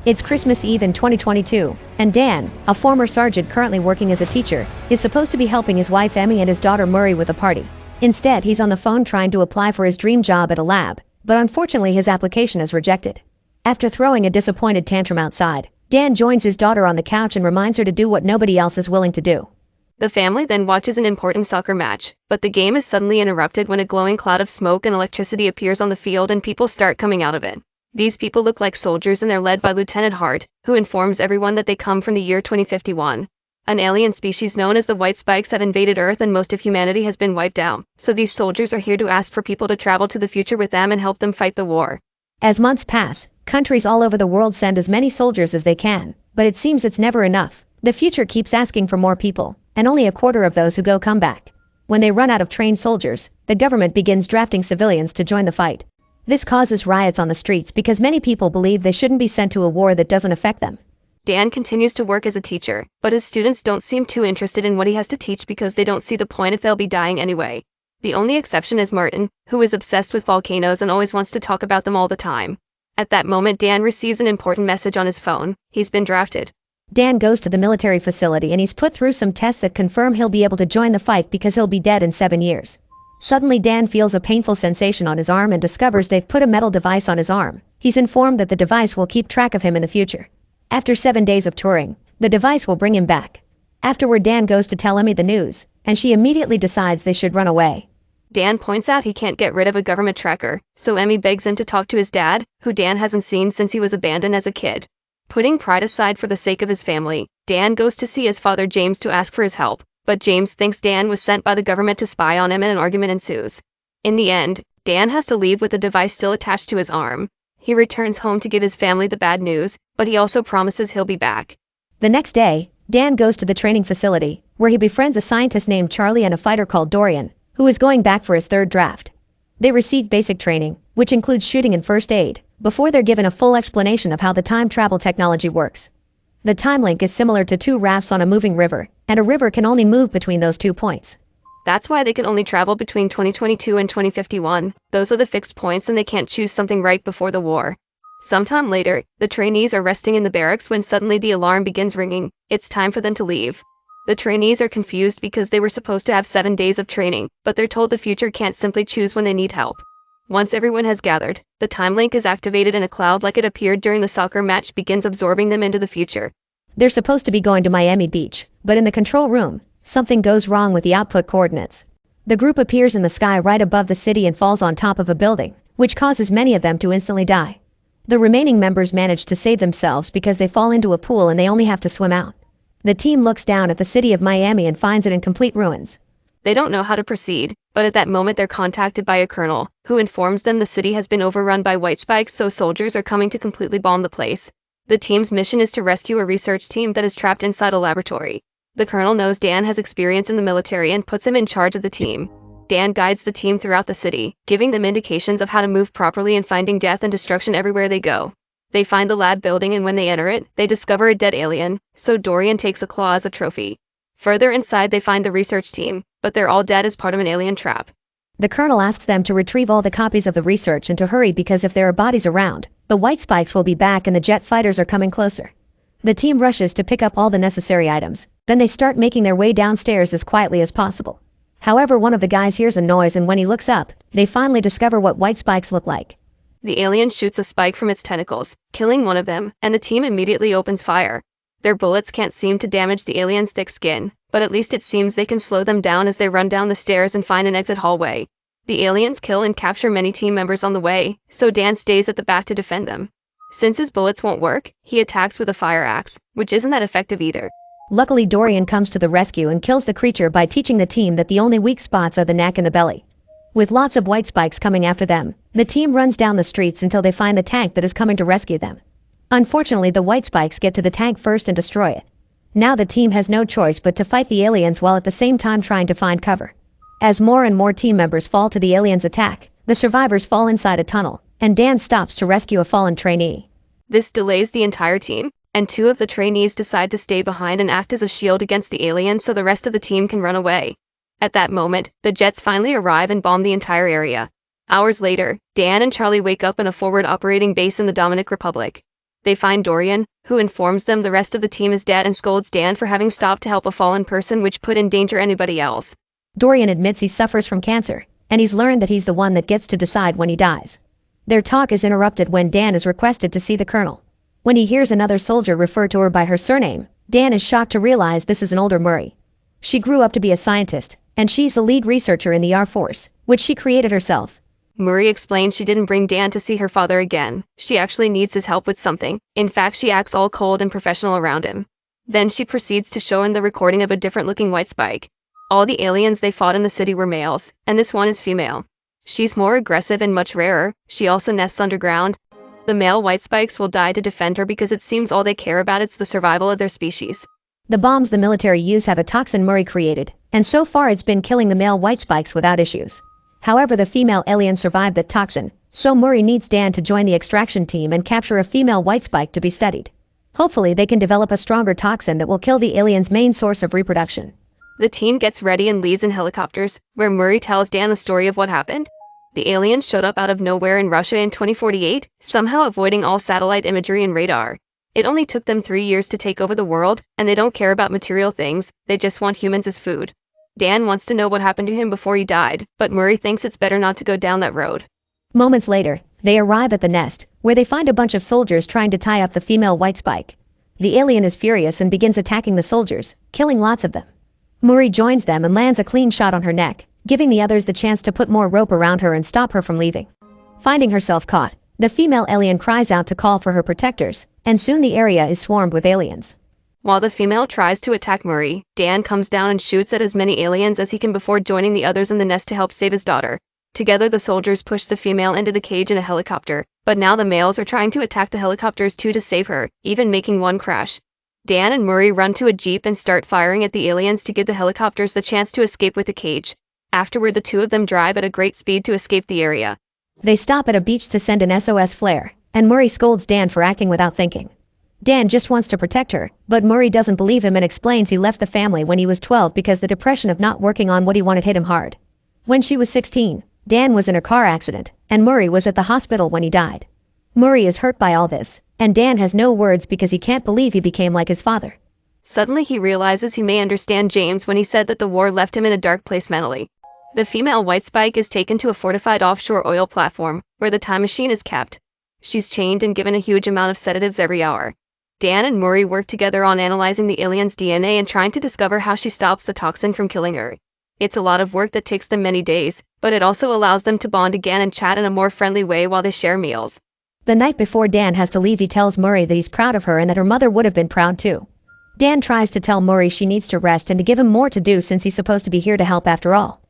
It's Christmas Eve in 2022, and Dan, a former sergeant currently working as a teacher, is supposed to be helping his wife Emmy and his daughter Muri with a party. Instead, he's on the phone trying to apply for his dream job at a lab, but unfortunately his application is rejected. After throwing a disappointed tantrum outside, Dan joins his daughter on the couch and reminds her to do what nobody else is willing to do. The family then watches an important soccer match, but the game is suddenly interrupted when a glowing cloud of smoke and electricity appears on the field and people start coming out of it. These people look like soldiers and they're led by Lieutenant Hart, who informs everyone that they come from the year 2051. An alien species known as the White Spikes have invaded Earth and most of humanity has been wiped out, so these soldiers are here to ask for people to travel to the future with them and help them fight the war. As months pass, countries all over the world send as many soldiers as they can, but it seems it's never enough. The future keeps asking for more people, and only a quarter of those who go come back. When they run out of trained soldiers, the government begins drafting civilians to join the fight. This causes riots on the streets because many people believe they shouldn't be sent to a war that doesn't affect them. Dan continues to work as a teacher, but his students don't seem too interested in what he has to teach because they don't see the point if they'll be dying anyway. The only exception is Martin, who is obsessed with volcanoes and always wants to talk about them all the time. At that moment, Dan receives an important message on his phone. He's been drafted. Dan goes to the military facility and he's put through some tests that confirm he'll be able to join the fight because he'll be dead in 7 years. Suddenly Dan feels a painful sensation on his arm and discovers they've put a metal device on his arm. He's informed that the device will keep track of him in the future. After 7 days of touring, the device will bring him back. Afterward, Dan goes to tell Emmy the news, and she immediately decides they should run away. Dan points out he can't get rid of a government tracker, so Emmy begs him to talk to his dad, who Dan hasn't seen since he was abandoned as a kid. Putting pride aside for the sake of his family, Dan goes to see his father James to ask for his help, but James thinks Dan was sent by the government to spy on him and an argument ensues. In the end, Dan has to leave with the device still attached to his arm. He returns home to give his family the bad news, but he also promises he'll be back. The next day, Dan goes to the training facility, where he befriends a scientist named Charlie and a fighter called Dorian, who is going back for his third draft. They receive basic training, which includes shooting and first aid, before they're given a full explanation of how the time travel technology works. The time link is similar to two rafts on a moving river, and a river can only move between those 2 points. That's why they can only travel between 2022 and 2051. Those are the fixed points and they can't choose something right before the war. Sometime later, the trainees are resting in the barracks when suddenly the alarm begins ringing. It's time for them to leave. The trainees are confused because they were supposed to have 7 days of training, but they're told the future can't simply choose when they need help. Once everyone has gathered, the time link is activated and a cloud like it appeared during the soccer match begins absorbing them into the future. They're supposed to be going to Miami Beach, but in the control room, something goes wrong with the output coordinates. The group appears in the sky right above the city and falls on top of a building, which causes many of them to instantly die. The remaining members manage to save themselves because they fall into a pool and they only have to swim out. The team looks down at the city of Miami and finds it in complete ruins. They don't know how to proceed, but at that moment they're contacted by a colonel, who informs them the city has been overrun by white spikes, so soldiers are coming to completely bomb the place. The team's mission is to rescue a research team that is trapped inside a laboratory. The colonel knows Dan has experience in the military and puts him in charge of the team. Dan guides the team throughout the city, giving them indications of how to move properly and finding death and destruction everywhere they go. They find the lab building and when they enter it, they discover a dead alien, so Dorian takes a claw as a trophy. Further inside they find the research team, but they're all dead as part of an alien trap. The colonel asks them to retrieve all the copies of the research and to hurry because if there are bodies around, the white spikes will be back and the jet fighters are coming closer. The team rushes to pick up all the necessary items, then they start making their way downstairs as quietly as possible. However, one of the guys hears a noise and when he looks up, they finally discover what white spikes look like. The alien shoots a spike from its tentacles, killing one of them, and the team immediately opens fire. Their bullets can't seem to damage the alien's thick skin, but at least it seems they can slow them down as they run down the stairs and find an exit hallway. The aliens kill and capture many team members on the way, so Dan stays at the back to defend them. Since his bullets won't work, he attacks with a fire axe, which isn't that effective either. Luckily, Dorian comes to the rescue and kills the creature by teaching the team that the only weak spots are the neck and the belly. With lots of white spikes coming after them, the team runs down the streets until they find the tank that is coming to rescue them. Unfortunately, the white spikes get to the tank first and destroy it. Now the team has no choice but to fight the aliens while at the same time trying to find cover. As more and more team members fall to the aliens' attack, the survivors fall inside a tunnel, and Dan stops to rescue a fallen trainee. This delays the entire team, and 2 of the trainees decide to stay behind and act as a shield against the aliens so the rest of the team can run away. At that moment, the jets finally arrive and bomb the entire area. Hours later, Dan and Charlie wake up in a forward operating base in the Dominican Republic. They find Dorian, who informs them the rest of the team is dead and scolds Dan for having stopped to help a fallen person which put in danger anybody else. Dorian admits he suffers from cancer, and he's learned that he's the one that gets to decide when he dies. Their talk is interrupted when Dan is requested to see the colonel. When he hears another soldier refer to her by her surname, Dan is shocked to realize this is an older Muri. She grew up to be a scientist, and she's the lead researcher in the Air Force, which she created herself. Muri explains she didn't bring Dan to see her father again. She actually needs his help with something. In fact, she acts all cold and professional around him. Then she proceeds to show him the recording of a different-looking white spike. All the aliens they fought in the city were males, and this one is female. She's more aggressive and much rarer. She also nests underground. The male white spikes will die to defend her because it seems all they care about is the survival of their species. The bombs the military use have a toxin Muri created, and so far it's been killing the male white spikes without issues. However, the female alien survived that toxin, so Muri needs Dan to join the extraction team and capture a female white spike to be studied. Hopefully they can develop a stronger toxin that will kill the alien's main source of reproduction. The team gets ready and leaves in helicopters, where Muri tells Dan the story of what happened. The aliens showed up out of nowhere in Russia in 2048, somehow avoiding all satellite imagery and radar. It only took them 3 years to take over the world, and they don't care about material things, they just want humans as food. Dan wants to know what happened to him before he died, but Muri thinks it's better not to go down that road. Moments later, they arrive at the nest, where they find a bunch of soldiers trying to tie up the female white spike. The alien is furious and begins attacking the soldiers, killing lots of them. Muri joins them and lands a clean shot on her neck, giving the others the chance to put more rope around her and stop her from leaving. Finding herself caught, the female alien cries out to call for her protectors, and soon the area is swarmed with aliens. While the female tries to attack Muri, Dan comes down and shoots at as many aliens as he can before joining the others in the nest to help save his daughter. Together the soldiers push the female into the cage in a helicopter, but now the males are trying to attack the helicopters too to save her, even making one crash. Dan and Muri run to a jeep and start firing at the aliens to give the helicopters the chance to escape with the cage. Afterward, the two of them drive at a great speed to escape the area. They stop at a beach to send an SOS flare, and Muri scolds Dan for acting without thinking. Dan just wants to protect her, but Muri doesn't believe him and explains he left the family when he was 12 because the depression of not working on what he wanted hit him hard. When she was 16, Dan was in a car accident, and Muri was at the hospital when he died. Muri is hurt by all this, and Dan has no words because he can't believe he became like his father. Suddenly he realizes he may understand James when he said that the war left him in a dark place mentally. The female white spike is taken to a fortified offshore oil platform, where the time machine is kept. She's chained and given a huge amount of sedatives every hour. Dan and Muri work together on analyzing the alien's DNA and trying to discover how she stops the toxin from killing her. It's a lot of work that takes them many days, but it also allows them to bond again and chat in a more friendly way while they share meals. The night before Dan has to leave, he tells Muri that he's proud of her and that her mother would have been proud too. Dan tries to tell Muri she needs to rest and to give him more to do since he's supposed to be here to help after all.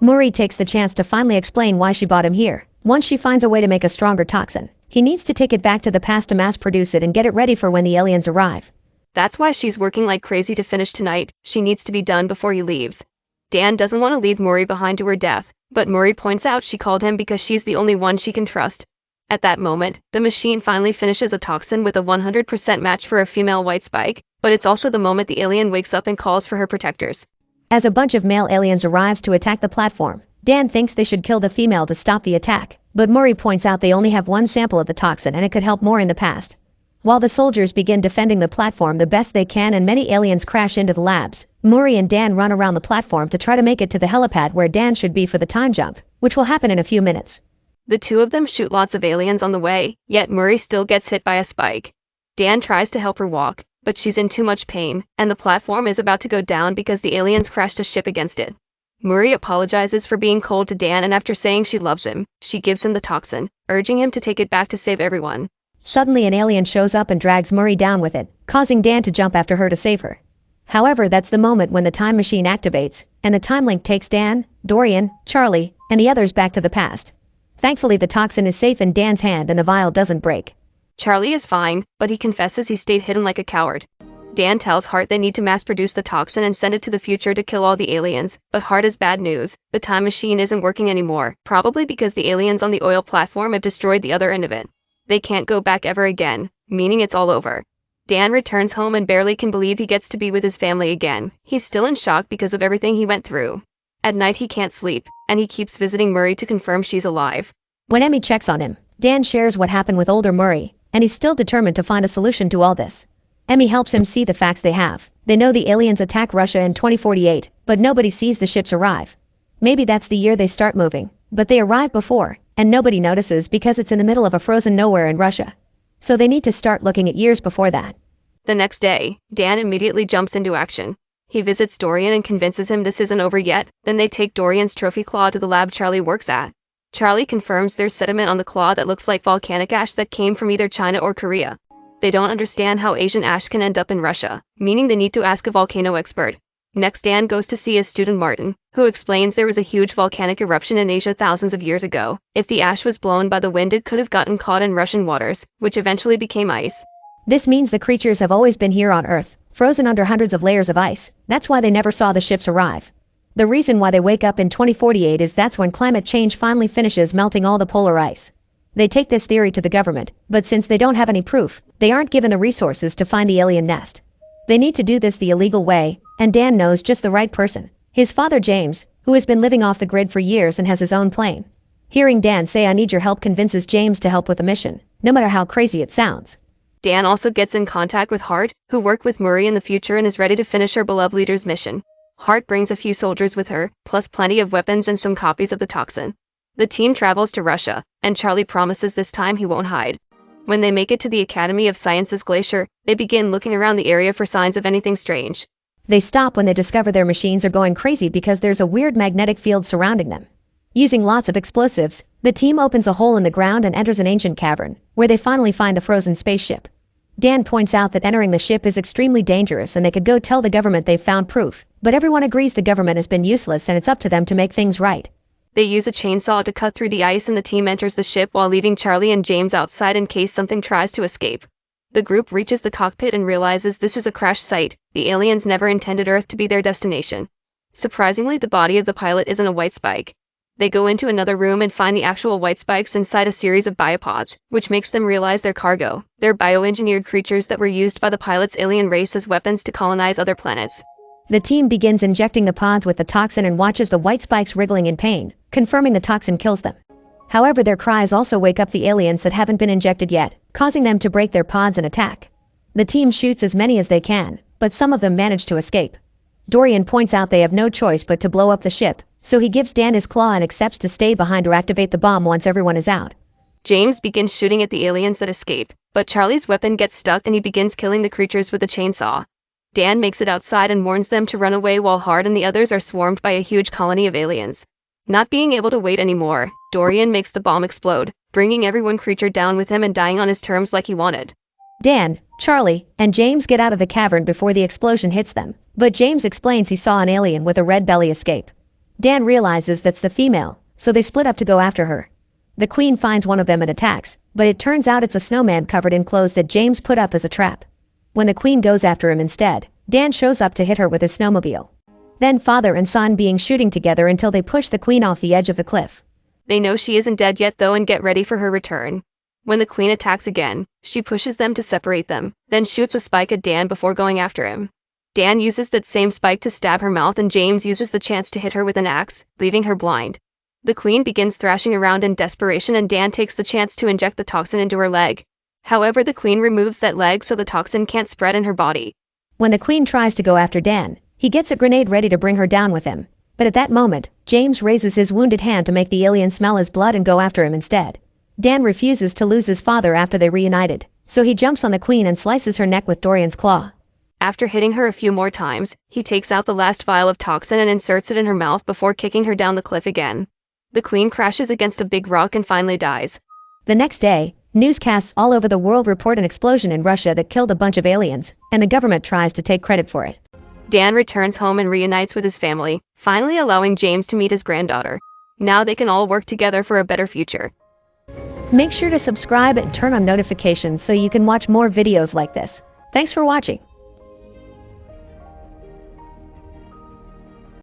Muri takes the chance to finally explain why she brought him here. Once she finds a way to make a stronger toxin, he needs to take it back to the past to mass produce it and get it ready for when the aliens arrive. That's why she's working like crazy to finish tonight. She needs to be done before he leaves. Dan doesn't want to leave Muri behind to her death, but Muri points out she called him because she's the only one she can trust. At that moment, the machine finally finishes a toxin with a 100% match for a female white spike, but it's also the moment the alien wakes up and calls for her protectors. As a bunch of male aliens arrives to attack the platform, Dan thinks they should kill the female to stop the attack, but Muri points out they only have one sample of the toxin and it could help more in the past. While the soldiers begin defending the platform the best they can and many aliens crash into the labs, Muri and Dan run around the platform to try to make it to the helipad where Dan should be for the time jump, which will happen in a few minutes. The two of them shoot lots of aliens on the way, yet Muri still gets hit by a spike. Dan tries to help her walk, but she's in too much pain, and the platform is about to go down because the aliens crashed a ship against it. Muri apologizes for being cold to Dan, and after saying she loves him, she gives him the toxin, urging him to take it back to save everyone. Suddenly an alien shows up and drags Muri down with it, causing Dan to jump after her to save her. However, that's the moment when the time machine activates, and the time link takes Dan, Dorian, Charlie, and the others back to the past. Thankfully, the toxin is safe in Dan's hand and the vial doesn't break. Charlie is fine, but he confesses he stayed hidden like a coward. Dan tells Hart they need to mass-produce the toxin and send it to the future to kill all the aliens, but Hart has bad news. The time machine isn't working anymore, probably because the aliens on the oil platform have destroyed the other end of it. They can't go back ever again, meaning it's all over. Dan returns home and barely can believe he gets to be with his family again. He's still in shock because of everything he went through. At night he can't sleep, and he keeps visiting Muri to confirm she's alive. When Emmy checks on him, Dan shares what happened with older Muri, and he's still determined to find a solution to all this. Emmy helps him see the facts they have. They know the aliens attack Russia in 2048, but nobody sees the ships arrive. Maybe that's the year they start moving, but they arrive before, and nobody notices because it's in the middle of a frozen nowhere in Russia. So they need to start looking at years before that. The next day, Dan immediately jumps into action. He visits Dorian and convinces him this isn't over yet. Then they take Dorian's trophy claw to the lab Charlie works at. Charlie confirms there's sediment on the claw that looks like volcanic ash that came from either China or Korea. They don't understand how Asian ash can end up in Russia, meaning they need to ask a volcano expert. Next, Dan goes to see his student Martin, who explains there was a huge volcanic eruption in Asia thousands of years ago. If the ash was blown by the wind, it could have gotten caught in Russian waters, which eventually became ice. This means the creatures have always been here on Earth, frozen under hundreds of layers of ice. That's why they never saw the ships arrive. The reason why they wake up in 2048 is that's when climate change finally finishes melting all the polar ice. They take this theory to the government, but since they don't have any proof, they aren't given the resources to find the alien nest. They need to do this the illegal way, and Dan knows just the right person. His father James, who has been living off the grid for years and has his own plane. Hearing Dan say "I need your help" convinces James to help with the mission, no matter how crazy it sounds. Dan also gets in contact with Hart, who worked with Muri in the future and is ready to finish her beloved leader's mission. Hart brings a few soldiers with her, plus plenty of weapons and some copies of the toxin. The team travels to Russia, and Charlie promises this time he won't hide. When they make it to the Academy of Sciences glacier, they begin looking around the area for signs of anything strange. They stop when they discover their machines are going crazy because there's a weird magnetic field surrounding them. Using lots of explosives, the team opens a hole in the ground and enters an ancient cavern, where they finally find the frozen spaceship. Dan points out that entering the ship is extremely dangerous and they could go tell the government they've found proof, but everyone agrees the government has been useless and it's up to them to make things right. They use a chainsaw to cut through the ice and the team enters the ship while leaving Charlie and James outside in case something tries to escape. The group reaches the cockpit and realizes this is a crash site. The aliens never intended Earth to be their destination. Surprisingly, the body of the pilot isn't a white spike. They go into another room and find the actual white spikes inside a series of biopods, which makes them realize they're cargo. They're bioengineered creatures that were used by the pilot's alien race as weapons to colonize other planets. The team begins injecting the pods with the toxin and watches the white spikes wriggling in pain, confirming the toxin kills them. However, their cries also wake up the aliens that haven't been injected yet, causing them to break their pods and attack. The team shoots as many as they can, but some of them manage to escape. Dorian points out they have no choice but to blow up the ship, so he gives Dan his claw and accepts to stay behind or activate the bomb once everyone is out. James begins shooting at the aliens that escape, but Charlie's weapon gets stuck and he begins killing the creatures with a chainsaw. Dan makes it outside and warns them to run away while Hart and the others are swarmed by a huge colony of aliens. Not being able to wait anymore, Dorian makes the bomb explode, bringing everyone creature down with him and dying on his terms like he wanted. Dan, Charlie, and James get out of the cavern before the explosion hits them, but James explains he saw an alien with a red belly escape. Dan realizes that's the female, so they split up to go after her. The Queen finds one of them and attacks, but it turns out it's a snowman covered in clothes that James put up as a trap. When the Queen goes after him instead, Dan shows up to hit her with his snowmobile. Then father and son being shooting together until they push the Queen off the edge of the cliff. They know she isn't dead yet though and get ready for her return. When the Queen attacks again, she pushes them to separate them, then shoots a spike at Dan before going after him. Dan uses that same spike to stab her mouth and James uses the chance to hit her with an axe, leaving her blind. The Queen begins thrashing around in desperation and Dan takes the chance to inject the toxin into her leg. However, the Queen removes that leg so the toxin can't spread in her body. When the Queen tries to go after Dan, he gets a grenade ready to bring her down with him. But at that moment, James raises his wounded hand to make the alien smell his blood and go after him instead. Dan refuses to lose his father after they reunited, so he jumps on the Queen and slices her neck with Dorian's claw. After hitting her a few more times, he takes out the last vial of toxin and inserts it in her mouth before kicking her down the cliff again. The Queen crashes against a big rock and finally dies. The next day, newscasts all over the world report an explosion in Russia that killed a bunch of aliens, and the government tries to take credit for it. Dan returns home and reunites with his family, finally allowing James to meet his granddaughter. Now they can all work together for a better future. Make sure to subscribe and turn on notifications so you can watch more videos like this. Thanks for watching.